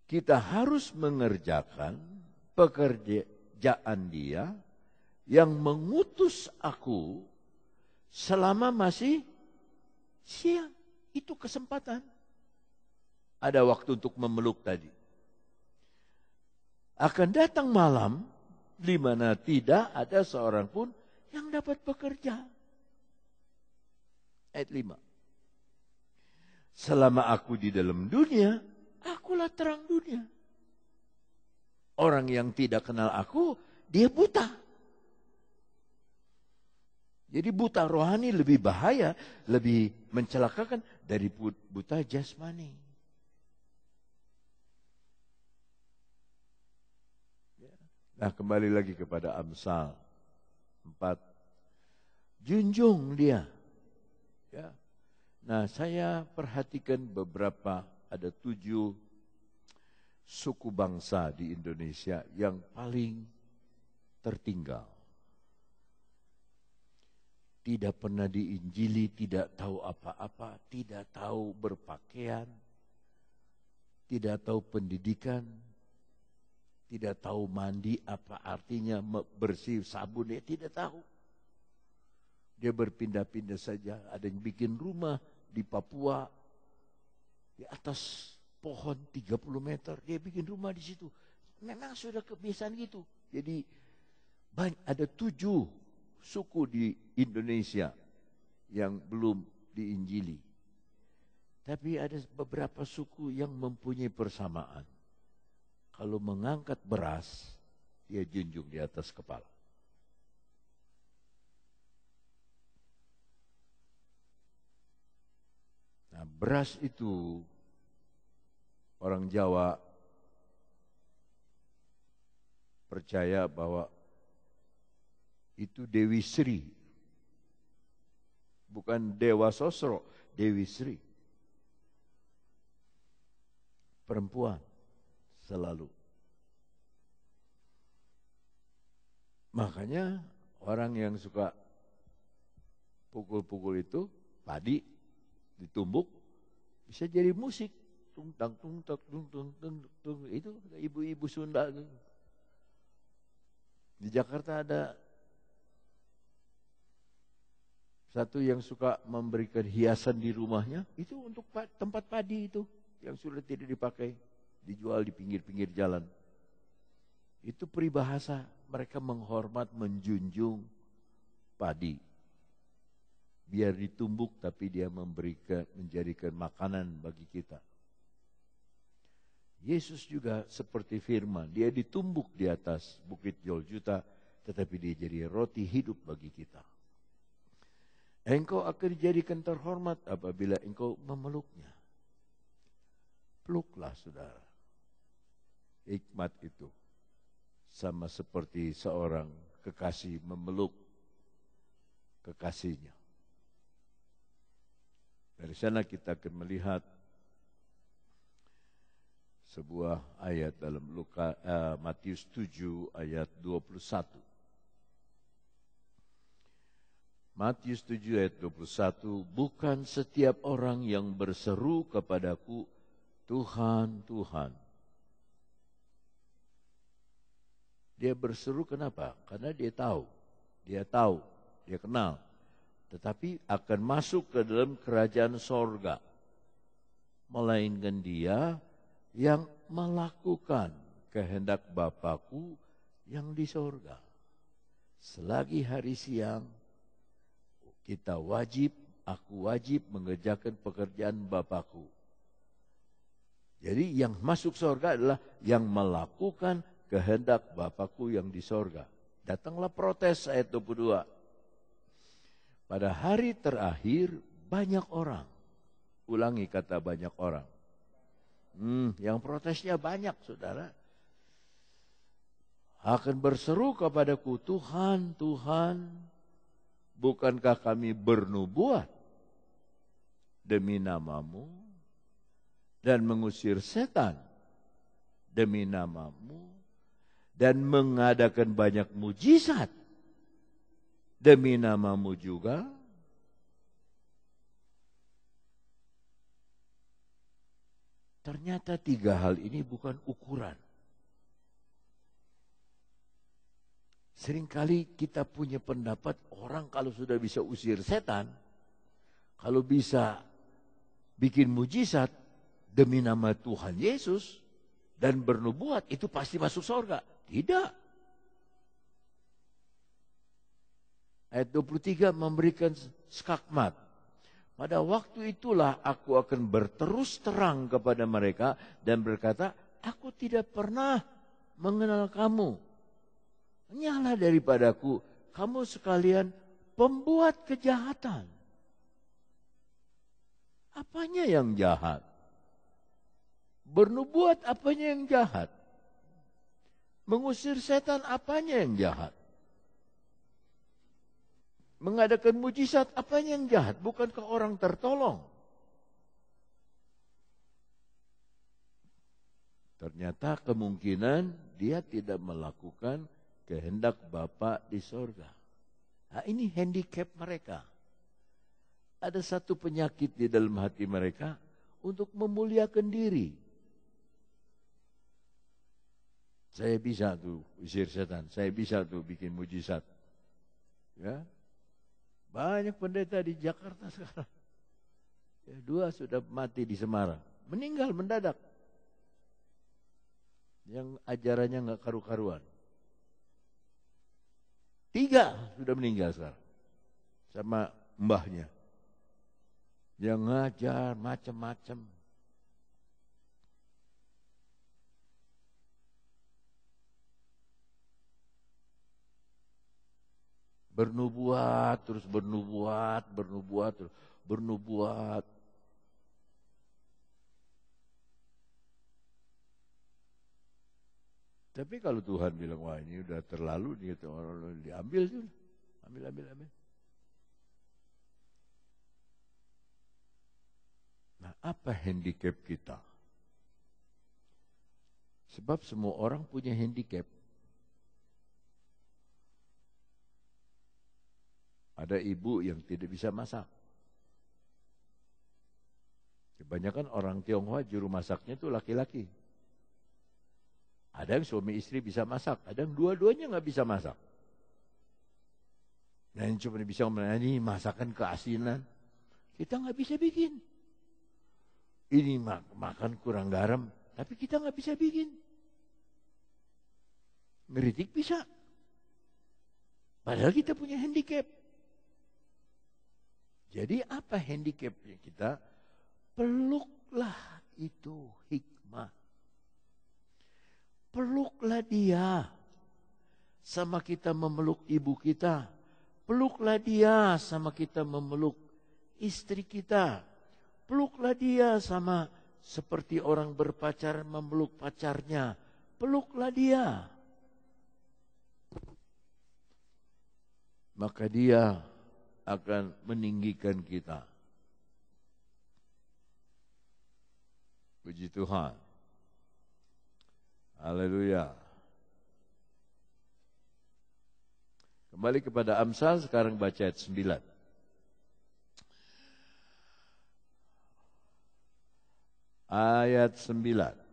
kita harus mengerjakan pekerjaan Dia yang mengutus aku selama masih siang. Itu kesempatan. Ada waktu untuk memeluk tadi. Akan datang malam di mana tidak ada seorang pun yang dapat bekerja. Ayat 5. Selama aku di dalam dunia, akulah terang dunia. Orang yang tidak kenal aku, dia buta. Jadi buta rohani lebih bahaya, lebih mencelakakan dari buta jasmani. Nah, kembali lagi kepada Amsal 4. Junjung dia. Ya. Nah, saya perhatikan beberapa, ada 7 suku bangsa di Indonesia yang paling tertinggal. Tidak pernah diinjili, tidak tahu apa-apa, tidak tahu berpakaian, tidak tahu pendidikan, tidak tahu mandi apa artinya bersih sabun, dia tidak tahu. Dia berpindah-pindah saja. Ada yang bikin rumah di Papua di atas pohon 30 meter, dia bikin rumah di situ. Memang sudah kebiasaan gitu. Jadi ada 7 suku di Indonesia yang belum diinjili. Tapi ada beberapa suku yang mempunyai persamaan. Kalau mengangkat beras, dia junjung di atas kepala. Nah, beras itu orang Jawa percaya bahwa itu Dewi Sri. Bukan Dewa Sosro, Dewi Sri. Perempuan selalu. Makanya orang yang suka pukul-pukul itu, padi ditumbuk, bisa jadi musik. Tung tang tung tak tung tung tung tung, itu ibu-ibu Sunda. Di Jakarta ada satu yang suka memberikan hiasan di rumahnya, itu untuk tempat padi itu yang sudah tidak dipakai, dijual di pinggir-pinggir jalan. Itu peribahasa mereka menghormat, menjunjung padi. Biar ditumbuk tapi dia menjadikan makanan bagi kita. Yesus juga seperti firman, dia ditumbuk di atas bukit Golgota, tetapi dia jadi roti hidup bagi kita. Engkau akan dijadikan terhormat apabila engkau memeluknya. Peluklah saudara. Hikmat itu sama seperti seorang kekasih memeluk kekasihnya. Dari sana kita akan melihat sebuah ayat dalam Matius 7 ayat 21. Matius 7 ayat 21, bukan setiap orang yang berseru kepadaku, Tuhan, Tuhan. Dia berseru kenapa? Karena dia tahu, dia kenal. Tetapi akan masuk ke dalam kerajaan sorga. Melainkan dia yang melakukan kehendak Bapakku yang di sorga. Selagi hari siang, aku wajib mengerjakan pekerjaan Bapakku. Jadi yang masuk sorga adalah yang melakukan kehendak Bapakku yang di sorga. Datanglah protes ayat 22. Pada hari terakhir banyak orang. Ulangi kata banyak orang. Yang protesnya banyak saudara. Akan berseru kepadaku, Tuhan, Tuhan, bukankah kami bernubuat demi namamu dan mengusir setan demi namamu dan mengadakan banyak mujizat demi namamu juga? Ternyata 3 hal ini bukan ukuran. Seringkali kita punya pendapat orang kalau sudah bisa usir setan, kalau bisa bikin mujizat demi nama Tuhan Yesus dan bernubuat, itu pasti masuk surga. Tidak. Ayat 23 memberikan skakmat. Pada waktu itulah aku akan berterus terang kepada mereka dan berkata, aku tidak pernah mengenal kamu. Nyala daripadaku, kamu sekalian pembuat kejahatan. Apanya yang jahat? Bernubuat apanya yang jahat? Mengusir setan apanya yang jahat? Mengadakan mujizat apanya yang jahat? Bukankah orang tertolong? Ternyata kemungkinan dia tidak melakukan kehendak Bapa di sorga. Nah, ini handicap mereka. Ada satu penyakit di dalam hati mereka untuk memuliakan diri. Saya bisa tuh usir setan, saya bisa tuh bikin mujizat. Ya, banyak pendeta di Jakarta sekarang. Ya, 2 sudah mati di Semarang, meninggal mendadak. Yang ajarannya nggak karu-karuan. 3 sudah meninggal sekarang. Sama mbahnya. Yang ngajar macam-macam. Bernubuat, terus bernubuat. Tapi kalau Tuhan bilang, wah ini udah terlalu, dia diambil tuh. Ambil. Nah, apa handicap kita? Sebab semua orang punya handicap. Ada ibu yang tidak bisa masak. Kebanyakan orang Tionghoa juru masaknya itu laki-laki. Ada yang suami istri bisa masak, ada yang dua-duanya nggak bisa masak. Nah, yang cuma bisa ngomong, ini masakan keasinan. Kita nggak bisa bikin. Ini makan kurang garam, tapi kita nggak bisa bikin. Ngeritik bisa. Padahal kita punya handicap. Jadi apa handicapnya kita? Peluklah itu hikmah. Peluklah dia. Sama kita memeluk ibu kita. Peluklah dia sama kita memeluk istri kita. Peluklah dia sama seperti orang berpacaran memeluk pacarnya. Peluklah dia. Maka dia akan meninggikan kita. Puji Tuhan. Haleluya. Kembali kepada Amsal, sekarang baca ayat 9. Ayat 9.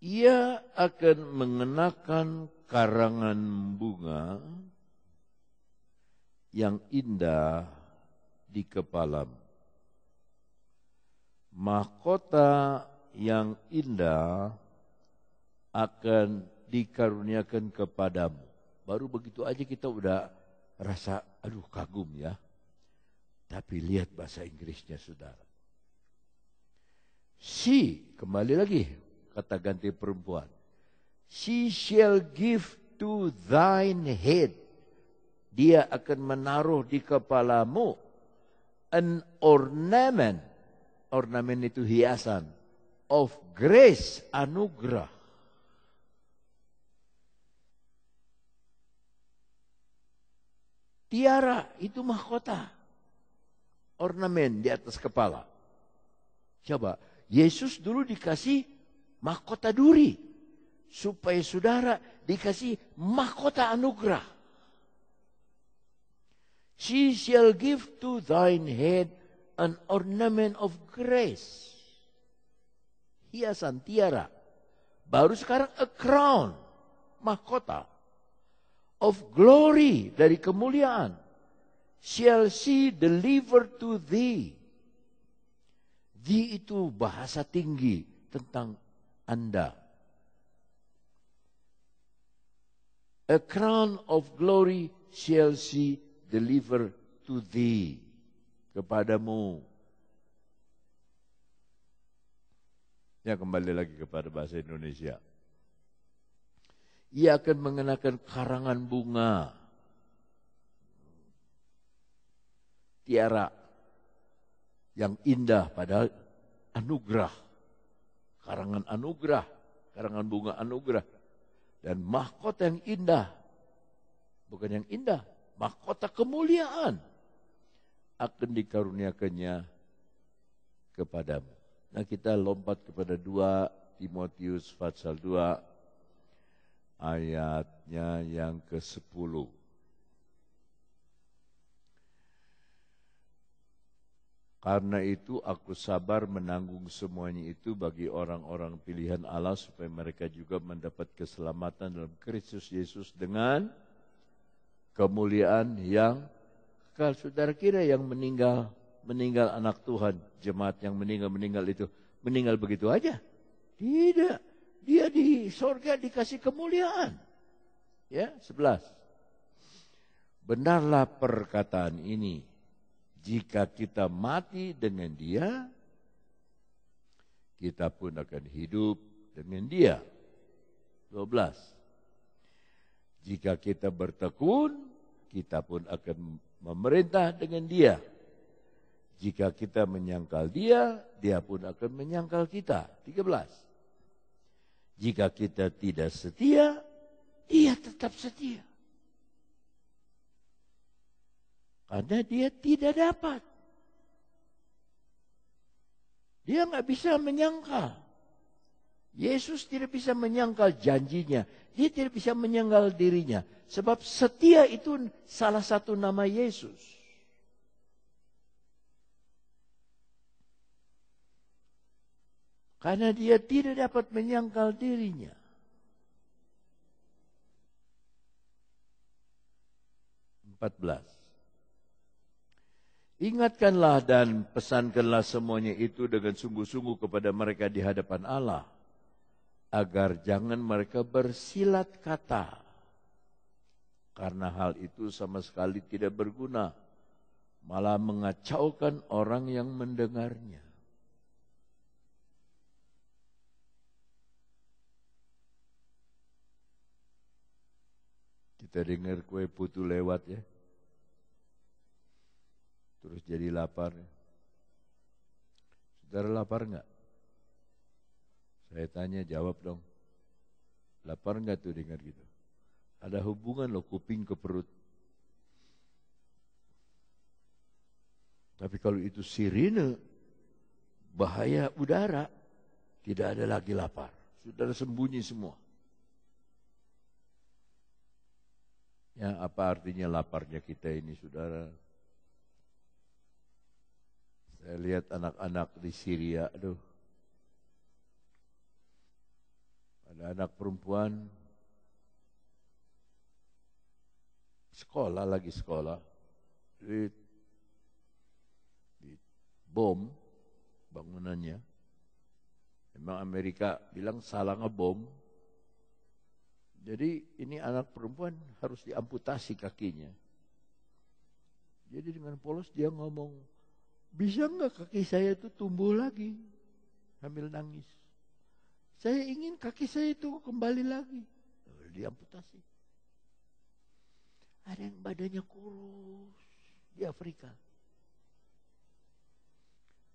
Ia akan mengenakan karangan bunga yang indah di kepalamu. Mahkota yang indah akan dikaruniakan kepadamu. Baru begitu aja kita udah rasa, aduh kagum ya. Tapi lihat bahasa Inggrisnya saudara. She, kembali lagi kata ganti perempuan. She shall give to thine head. Dia akan menaruh di kepalamu an ornament. Ornamen itu hiasan. Of grace, anugerah. Tiara itu mahkota. Ornamen di atas kepala. Coba, Yesus dulu dikasih mahkota duri. Supaya saudara dikasih mahkota anugerah. She shall give to thine head an ornament of grace. Hiasan, tiara. Baru sekarang a crown, mahkota. Of glory, dari kemuliaan. Shall she deliver to thee. Thee itu bahasa tinggi tentang Anda. A crown of glory shall she deliver to thee. Kepadamu. Ya, kembali lagi kepada bahasa Indonesia. Ia akan mengenakan karangan bunga. Tiara yang indah, padahal anugerah. Karangan anugerah. Karangan bunga anugerah. Dan mahkota yang indah. Bukan yang indah. Mahkota kemuliaan. Akan dikaruniakannya kepadamu. Nah, kita lompat kepada 2 Timotius pasal 2 ayatnya yang ke-10. Karena itu aku sabar menanggung semuanya itu bagi orang-orang pilihan Allah supaya mereka juga mendapat keselamatan dalam Kristus Yesus dengan kemuliaan yang kekal. Saudara kira yang meninggal anak Tuhan, jemaat yang meninggal itu, meninggal begitu aja? Tidak. Dia di sorga dikasih kemuliaan. Ya, 11. Benarlah perkataan ini. Jika kita mati dengan dia, kita pun akan hidup dengan dia. 12. Jika kita bertekun, kita pun akan memerintah dengan dia. Jika kita menyangkal dia, dia pun akan menyangkal kita. 13. Jika kita tidak setia, dia tetap setia. Karena dia tidak dapat. Dia nggak bisa menyangkal. Yesus tidak bisa menyangkal janjinya. Dia tidak bisa menyangkal dirinya. Sebab setia itu salah satu nama Yesus. Karena dia tidak dapat menyangkal dirinya. Ingatkanlah dan pesankanlah semuanya itu dengan sungguh-sungguh kepada mereka di hadapan Allah. Agar jangan mereka bersilat kata. Karena hal itu sama sekali tidak berguna. Malah mengacaukan orang yang mendengarnya. Kita dengar kue putu lewat ya. Terus jadi lapar. Saudara lapar enggak? Saya tanya, jawab dong. Lapar enggak tuh dengar gitu? Ada hubungan loh kuping ke perut. Tapi kalau itu sirine, bahaya udara, tidak ada lagi lapar. Saudara sembunyi semua. Ya, apa artinya laparnya kita ini, saudara? Saya lihat anak-anak di Syria, aduh. Ada anak perempuan, sekolah, di bom bangunannya. Memang Amerika bilang salah ngebom. Jadi ini anak perempuan harus diamputasi kakinya. Jadi dengan polos dia ngomong, bisa enggak kaki saya itu tumbuh lagi? Sambil nangis. Saya ingin kaki saya itu kembali lagi. Diamputasi. Ada yang badannya kurus di Afrika.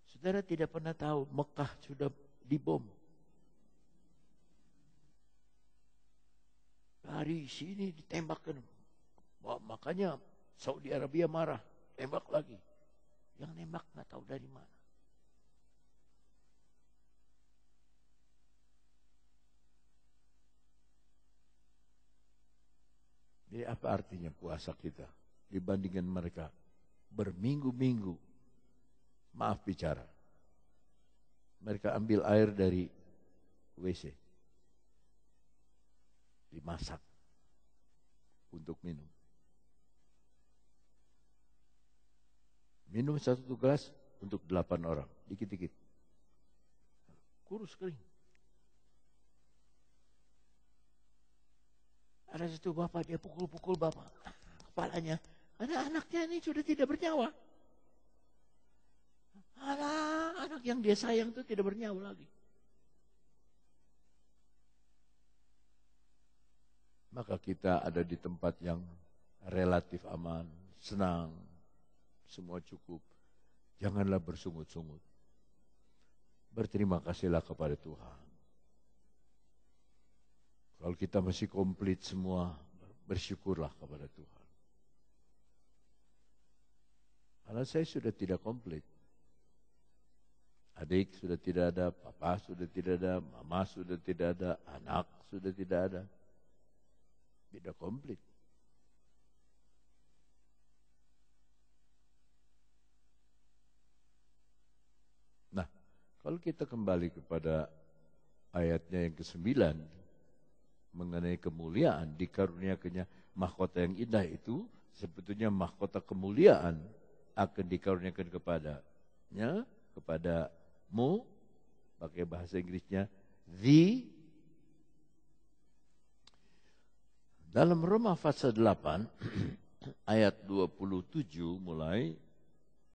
Saudara tidak pernah tahu Mekah sudah dibom. Dari sini ditembakkan. Makanya Saudi Arabia marah. Tembak lagi. Yang nembak nggak tahu dari mana. Jadi apa artinya puasa kita? dibandingkan mereka berminggu-minggu maaf bicara. Mereka ambil air dari WC, dimasak untuk minum. Minum 1 gelas untuk 8 orang, dikit-dikit. Kurus kering. Ada satu bapak, dia pukul-pukul bapak kepalanya. Anak-anaknya ini sudah tidak bernyawa. Anak yang dia sayang itu tidak bernyawa lagi. Maka kita ada di tempat yang relatif aman, senang, semua cukup. Janganlah bersungut-sungut. Berterima kasihlah kepada Tuhan. Kalau kita masih komplit semua, bersyukurlah kepada Tuhan. Karena saya sudah tidak komplit. Adik sudah tidak ada, papa sudah tidak ada, mama sudah tidak ada, anak sudah tidak ada. Tidak komplit. Nah, kalau kita kembali kepada ayatnya yang ke-9, mengenai kemuliaan, dikaruniakannya mahkota yang indah itu, sebetulnya mahkota kemuliaan akan dikaruniakan kepadanya, kepadamu, pakai bahasa Inggrisnya, dalam Roma pasal 8, ayat 27 mulai,